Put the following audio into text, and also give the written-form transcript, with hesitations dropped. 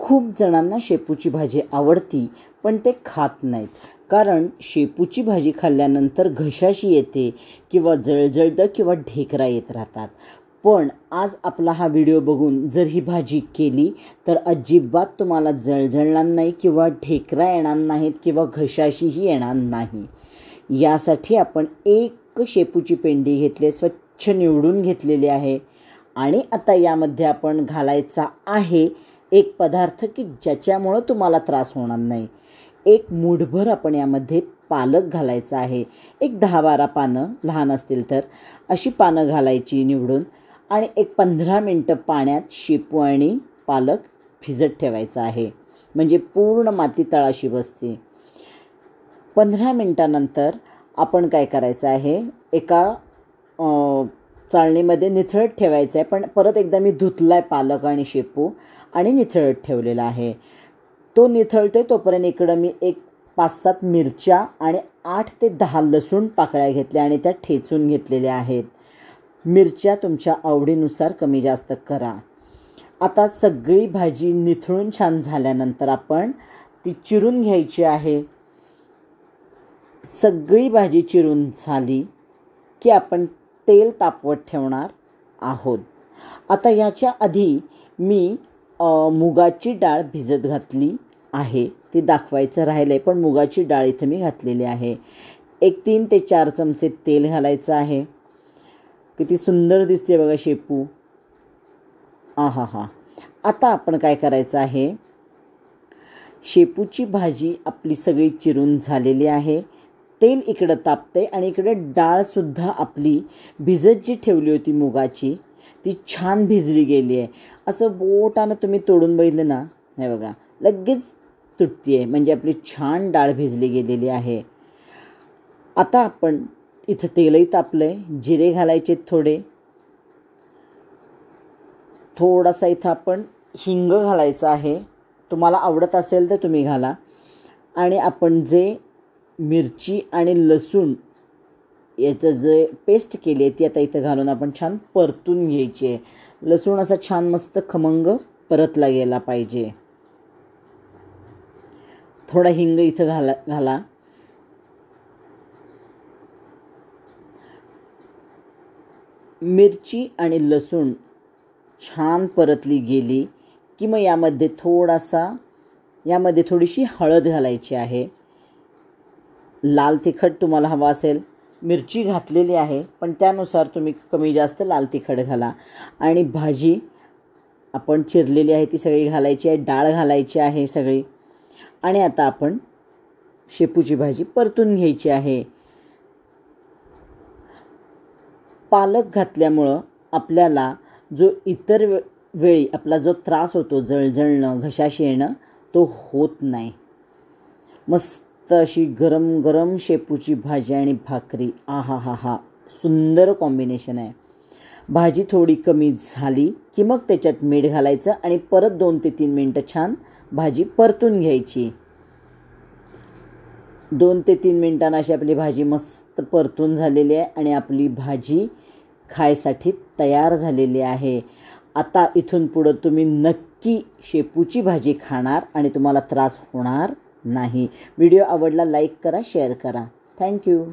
खूप जणांना शेपूची भाजी आवडती, पण ते खात नाहीत. कारण शेपूची भाजी खाल्ल्यानंतर घशाशी येते किंवा जळजळतं किंवा ढेकरा येत राहतात. पण आज आपला हा व्हिडिओ बघून जर ही भाजी केली तर अजिबात तुम्हाला जळजळणार नाही किंवा ढेकरा येणार नाहीत किंवा घशाशीही येणार नाही. यासाठी आपण एक शेपूची पेंडी घेतली, स्वच्छ निवडून घेतलेली आहे. आणि आता यामध्ये आपण घालायचा आहे एक पदार्थ की ज्याच्यामुळं तुम्हाला त्रास होणार नाही. एक मूठभर आपण यामध्ये पालक घालायचा आहे. एक 10-12 पानं, लहान असतील तर अशी पानं घालायची निवडून. आणि एक 15 मिनटं पाण्यात शेपू आणि पालक भिजत ठेवायचा आहे, म्हणजे पूर्ण माती तळाशी बसते. 15 मिनटानंतर आपण काय करायचं आहे, एका चाळणीमध्ये निथळत ठेवायचं आहे. पण परत एकदा मी धुतला आहे पालक आणि शेपू आणि निथळत ठेवलेला आहे. तो निथळतो आहे तोपर्यंत इकडं मी एक 5-7 मिरच्या आणि 8 ते 10 लसूण पाकळ्या घेतल्या आणि त्या ठेचून घेतलेल्या आहेत. मिरच्या तुमच्या आवडीनुसार कमी जास्त करा. आता सगळी भाजी निथळून छान झाल्यानंतर आपण ती चिरून घ्यायची आहे. सगळी भाजी चिरून झाली की आपण तेल तापवत ठेवणार आहोत. आता याच्या आधी मी मुगाची डाळ भिजत घातली आहे, ती दाखवायचं राहिलं आहे, पण मुगाची डाळ इथं मी घातलेली आहे. एक 3 ते 4 चमचे तेल घालायचं आहे. किती सुंदर दिसते बघा शेपू. आहा. आता आपण काय करायचं आहे, शेपूची भाजी आपली सगळी चिरून झालेली आहे. तेल इकडं तापते आणि इकडं डाळसुद्धा आपली भिजत जी ठेवली होती मुगाची ती छान भिजली गेली आहे. असं बोटानं तुम्ही तोडून बघितलं ना, हे बघा लगेच तुटते आहे, म्हणजे आपली छान डाळ भिजली गेलेली आहे. आता आपण इथं तेलही तापलं आहे, जिरे घालायचे थोडासा इथं आपण हिंग घालायचं आहे. तुम्हाला आवडत असेल तर तुम्ही घाला. आणि आपण जे मिरची आणि लसूण याचं जे पेस्ट केली आहे ती आता इथं घालून आपण छान परतून घ्यायची आहे. लसूण असा छान मस्त खमंग परतला गेला पाहिजे. थोडा हिंग इथं घाला. मिरची आणि लसूण छान परतली गेली की मग यामध्ये थोडीशी हळद घालायची आहे. लाल तिखट तुम्हाला हवा असेल, मिरची घातलेली आहे पण त्यानुसार तुम्ही कमी जास्त लाल तिखट घाला. आणि भाजी आपण चिरलेली आहे ती सगळी घालायची आहे, डाळ घालायची आहे सगळी. आणि आता आपण शेपूची भाजी परतून घ्यायची आहे. पालक घातल्यामुळं आपल्याला जो इतर वेळी आपला जो त्रास होतो जळजळणं, घशाशी येणं, तो होत नाही. मस्त अशी गरम गरम शेपूची भाजी आणि भाकरी, आहा, सुंदर कॉम्बिनेशन आहे. भाजी थोडी कमी झाली की मग त्याच्यात मीठ घालायचं आणि परत 2 ते 3 मिनटं छान भाजी परतून घ्यायची. 2 ते 3 मिनटांना अशी आपली भाजी मस्त परतून झालेली आहे आणि आपली भाजी खायसाठी तयार झालेली आहे. आता इथून पुढं तुम्ही नक्की शेपूची भाजी खाणार आणि तुम्हाला त्रास होणार नाही. व्हिडिओ आवडला लाईक करा, शेअर करा. थँक्यू.